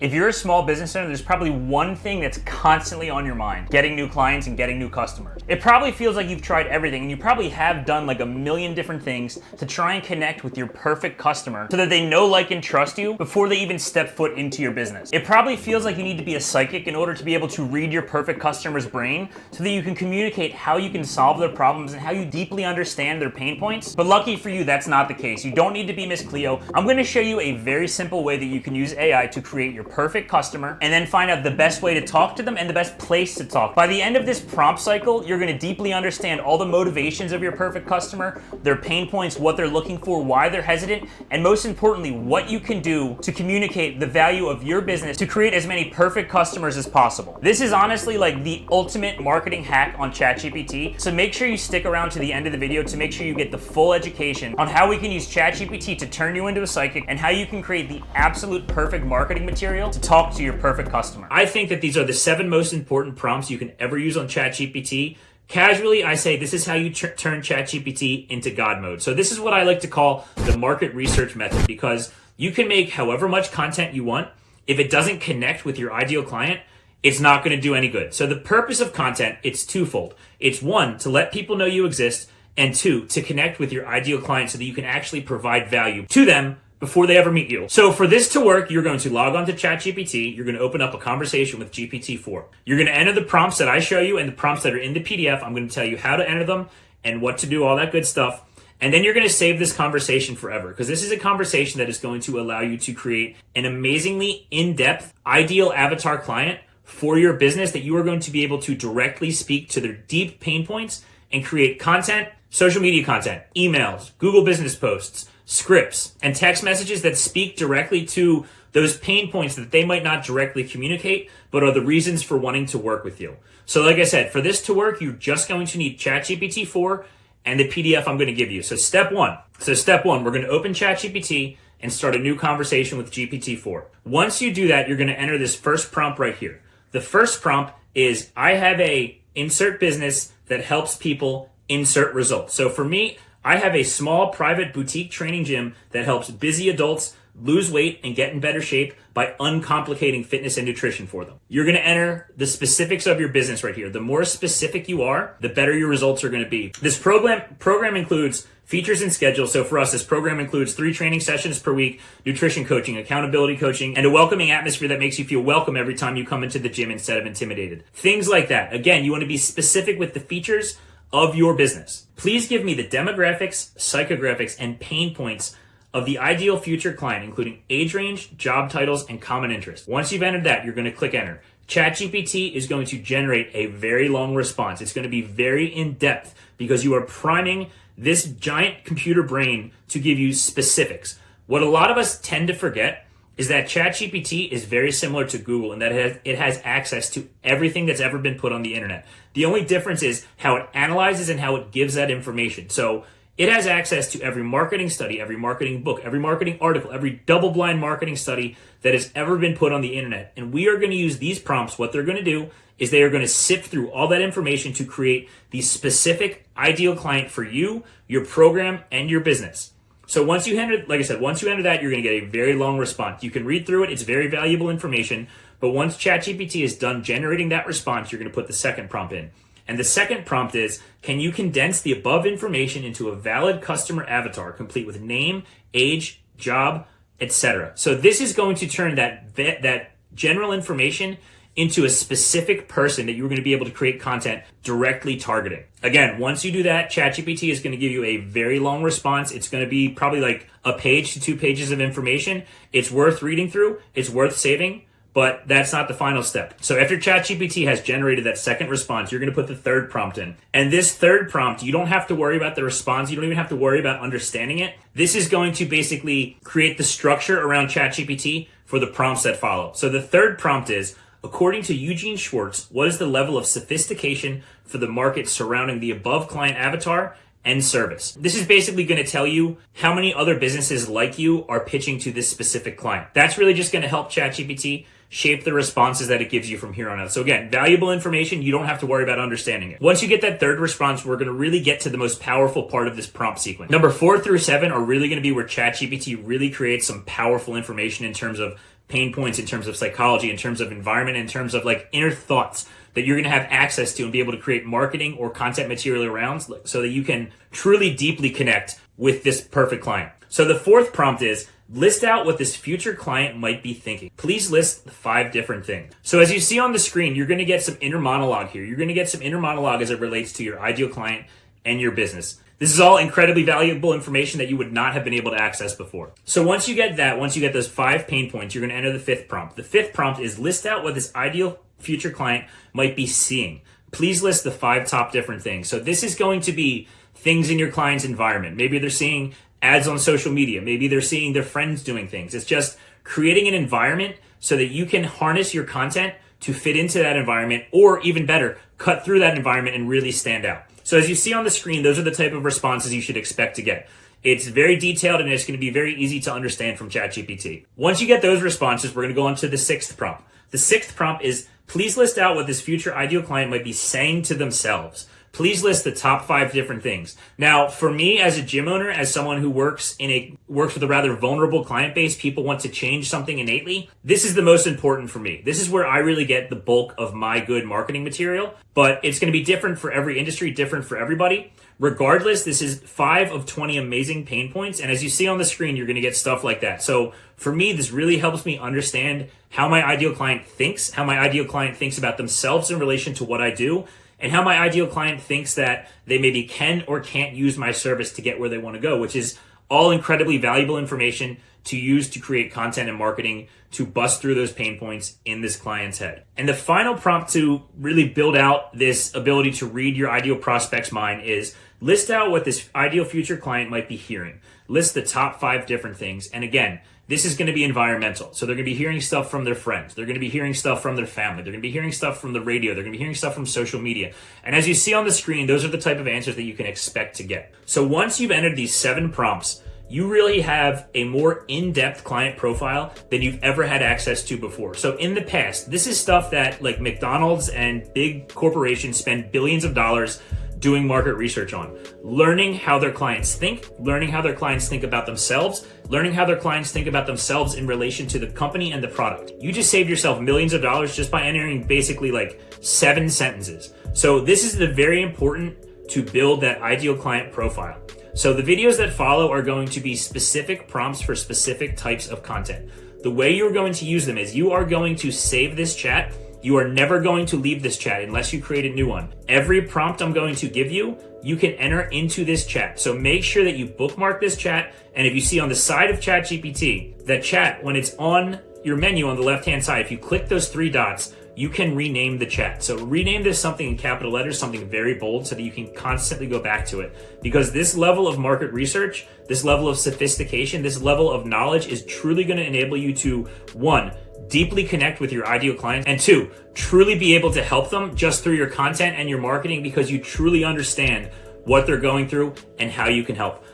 If you're a small business owner, there's probably one thing that's constantly on your mind: getting new clients and getting new customers. It probably feels like you've tried everything, and you probably have done like a million different things to try and connect with your perfect customer so that they know, like, and trust you before they even step foot into your business. It probably feels like you need to be a psychic in order to be able to read your perfect customer's brain so that you can communicate how you can solve their problems and how you deeply understand their pain points. But lucky for you, that's not the case. You don't need to be Miss Cleo. I'm going to show you a very simple way that you can use AI to create your perfect customer and then find out the best way to talk to them and the best place to talk. By the end of this prompt cycle, you're going to deeply understand all the motivations of your perfect customer, their pain points, what they're looking for, why they're hesitant, and most importantly, what you can do to communicate the value of your business to create as many perfect customers as possible. This is honestly like the ultimate marketing hack on ChatGPT, so make sure you stick around to the end of the video to make sure you get the full education on how we can use ChatGPT to turn you into a psychic and how you can create the absolute perfect marketing material to talk to your perfect customer. I think that these are the 7 most important prompts you can ever use on ChatGPT. Casually, I say this is how you turn ChatGPT into God mode. So this is what I like to call the market research method, because you can make however much content you want. If it doesn't connect with your ideal client, it's not going to do any good. So the purpose of content, it's twofold. It's 1, to let people know you exist, and 2, to connect with your ideal client so that you can actually provide value to them before they ever meet you. So for this to work, you're going to log on to ChatGPT. You're going to open up a conversation with GPT-4. You're going to enter the prompts that I show you and the prompts that are in the PDF. I'm going to tell you how to enter them and what to do, all that good stuff. And then you're going to save this conversation forever, because this is a conversation that is going to allow you to create an amazingly in-depth, ideal avatar client for your business that you are going to be able to directly speak to their deep pain points and create content, social media content, emails, Google business posts, scripts, and text messages that speak directly to those pain points that they might not directly communicate, but are the reasons for wanting to work with you. So like I said, for this to work, you're just going to need ChatGPT 4 and the PDF I'm going to give you. So step one, we're going to open ChatGPT and start a new conversation with GPT-4. Once you do that, you're going to enter this first prompt right here. The first prompt is, I have a insert business that helps people insert results. So for me, I have a small private boutique training gym that helps busy adults lose weight and get in better shape by uncomplicating fitness and nutrition for them. You're going to enter the specifics of your business right here. The more specific you are, the better your results are going to be. This program includes features and schedule. So for us, this program includes 3 training sessions per week, nutrition coaching, accountability coaching, and a welcoming atmosphere that makes you feel welcome every time you come into the gym instead of intimidated. Things like that. Again, you want to be specific with the features of your business. Please give me the demographics, psychographics, and pain points of the ideal future client, including age range, job titles, and common interests. Once you've entered that, you're going to click enter. ChatGPT is going to generate a very long response. It's going to be very in-depth because you are priming this giant computer brain to give you specifics. What a lot of us tend to forget is that ChatGPT is very similar to Google in that it has access to everything that's ever been put on the internet. The only difference is how it analyzes and how it gives that information. So it has access to every marketing study, every marketing book, every marketing article, every double-blind marketing study that has ever been put on the internet. And we are going to use these prompts. What they're going to do is they are going to sift through all that information to create the specific ideal client for you, your program, and your business. So once you enter, like I said, once you enter that, you're going to get a very long response. You can read through it. It's very valuable information. But once ChatGPT is done generating that response, you're going to put the second prompt in. And the second prompt is, can you condense the above information into a valid customer avatar, complete with name, age, job, etc. So this is going to turn that general information into a specific person that you're going to be able to create content directly targeting. Again, once you do that, ChatGPT is going to give you a very long response. It's going to be probably like a page to 2 pages of information. It's worth reading through. It's worth saving. But that's not the final step. So after ChatGPT has generated that second response, you're going to put the third prompt in. And this third prompt, you don't have to worry about the response. You don't even have to worry about understanding it. This is going to basically create the structure around ChatGPT for the prompts that follow. So the third prompt is, according to Eugene Schwartz, what is the level of sophistication for the market surrounding the above client avatar and service? This is basically going to tell you how many other businesses like you are pitching to this specific client. That's really just going to help ChatGPT shape the responses that it gives you from here on out. So again, valuable information. You don't have to worry about understanding it. Once you get that third response, we're going to really get to the most powerful part of this prompt sequence. Number 4 through 7 are really going to be where ChatGPT really creates some powerful information in terms of pain points in terms of psychology, in terms of environment, in terms of like inner thoughts that you're going to have access to and be able to create marketing or content material around so that you can truly deeply connect with this perfect client. So the fourth prompt is list out what this future client might be thinking. Please list 5 different things. So as you see on the screen, you're going to get some inner monologue here. You're going to get some inner monologue as it relates to your ideal client and your business. This is all incredibly valuable information that you would not have been able to access before. So once you get those 5 pain points, you're going to enter the 5th prompt. The 5th prompt is list out what this ideal future client might be seeing. Please list the 5 top different things. So this is going to be things in your client's environment. Maybe they're seeing ads on social media. Maybe they're seeing their friends doing things. It's just creating an environment so that you can harness your content to fit into that environment, or even better, cut through that environment and really stand out. So as you see on the screen, those are the type of responses you should expect to get. It's very detailed and it's going to be very easy to understand from ChatGPT. Once you get those responses, we're going to go on to the 6th prompt. The 6th prompt is please list out what this future ideal client might be saying to themselves. Please list the top 5 different things. Now, for me as a gym owner, as someone who works with a rather vulnerable client base, people want to change something innately. This is the most important for me. This is where I really get the bulk of my good marketing material, but it's going to be different for every industry, different for everybody. Regardless, this is 5 of 20 amazing pain points. And as you see on the screen, you're going to get stuff like that. So for me, this really helps me understand how my ideal client thinks about themselves in relation to what I do, and how my ideal client thinks that they maybe can or can't use my service to get where they want to go, which is all incredibly valuable information to use to create content and marketing to bust through those pain points in this client's head. And the final prompt to really build out this ability to read your ideal prospect's mind is list out what this ideal future client might be hearing. List the top 5 different things. And again, this is going to be environmental. So they're going to be hearing stuff from their friends. They're going to be hearing stuff from their family. They're going to be hearing stuff from the radio. They're going to be hearing stuff from social media. And as you see on the screen, those are the type of answers that you can expect to get. So once you've entered these 7 prompts, you really have a more in-depth client profile than you've ever had access to before. So in the past, this is stuff that like McDonald's and big corporations spend billions of dollars doing market research on, learning how their clients think, learning how their clients think about themselves, learning how their clients think about themselves in relation to the company and the product. You just saved yourself millions of dollars just by entering basically like 7 sentences. So this is the very important to build that ideal client profile. So the videos that follow are going to be specific prompts for specific types of content. The way you're going to use them is you are going to save this chat. You are never going to leave this chat unless you create a new one. Every prompt I'm going to give you, you can enter into this chat. So make sure that you bookmark this chat. And if you see on the side of ChatGPT, that chat, when it's on your menu on the left-hand side, if you click those 3 dots, you can rename the chat. So rename this something in capital letters, something very bold, so that you can constantly go back to it. Because this level of market research, this level of sophistication, this level of knowledge is truly going to enable you to, 1, deeply connect with your ideal client, and 2, truly be able to help them just through your content and your marketing, because you truly understand what they're going through and how you can help.